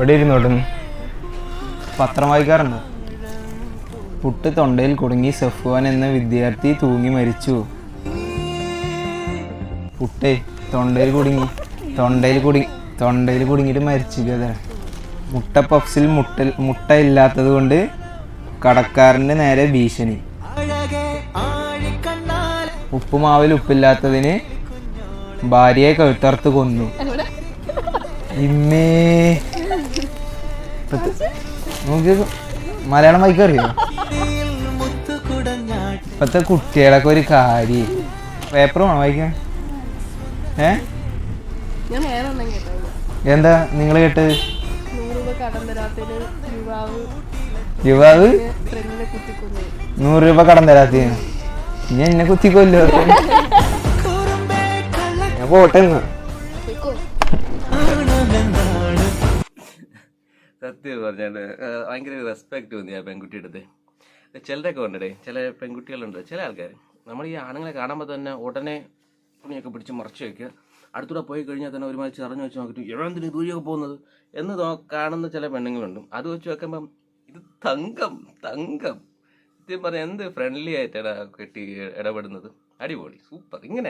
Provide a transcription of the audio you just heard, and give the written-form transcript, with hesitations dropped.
ഇവിടെ ഇരുന്നോട്ടുന്നു. പത്രം വായിക്കാറുണ്ടോ? പുട്ട് തൊണ്ടയിൽ കുടുങ്ങി സഫ്വാൻ എന്ന വിദ്യാർത്ഥി തൂങ്ങി മരിച്ചു. പുട്ടേ തൊണ്ടയിൽ കുടുങ്ങിയിട്ട് മരിച്ചില്ല. മുട്ട പഫ്സിൽ മുട്ട ഇല്ലാത്തത് കൊണ്ട് കടക്കാരൻ്റെ നേരെ ഭീഷണി. ഉപ്പുമാവിൽ ഉപ്പില്ലാത്തതിന് ഭാര്യയെ കഴുത്തറുത്ത് കൊന്നു. ഇമ്മേ, നമുക്ക് മലയാളം വായിക്കറിയോ? ഇപ്പത്തെ കുട്ടികളൊക്കെ ഒരു കാര്യം. പേപ്പർ വേണോ വായിക്കാൻ? എന്താ നിങ്ങൾ കേട്ടത്? യുവാവ് 100 രൂപ കടം തരാത്തിന് ഞാൻ എന്നെ കുത്തിക്കൊല്ലോ. ഞാൻ പോട്ടെ. സത്യം പറഞ്ഞാല് ഭയങ്കര റെസ്പെക്ട് തോന്നി ആ പെൺകുട്ടിയുടെ അടുത്ത്. ചിലരൊക്കെ ഉണ്ടേ, ചില പെൺകുട്ടികളുണ്ട്, ചില ആൾക്കാർ നമ്മൾ ഈ ആണുങ്ങളെ കാണുമ്പോൾ തന്നെ ഉടനെ തുണിയൊക്കെ പിടിച്ച് മറച്ചു വയ്ക്കുക. അടുത്തൂടെ പോയി കഴിഞ്ഞാൽ തന്നെ ഒരുമാതിരി ചെറഞ്ഞു വെച്ച് നോക്കിയിട്ട് എഴുപതിന് ദൂരെയൊക്കെ പോകുന്നത് എന്ന് കാണുന്ന ചില പെണ്ണുങ്ങളുണ്ട്. അത് വെച്ച് വെക്കുമ്പം ഇത് തങ്കം സത്യം പറഞ്ഞാൽ എന്ത് ഫ്രണ്ട്ലി ആയിട്ടാണ് കെട്ടി ഇടപെടുന്നത്. അടിപൊളി, സൂപ്പർ. ഇങ്ങനെ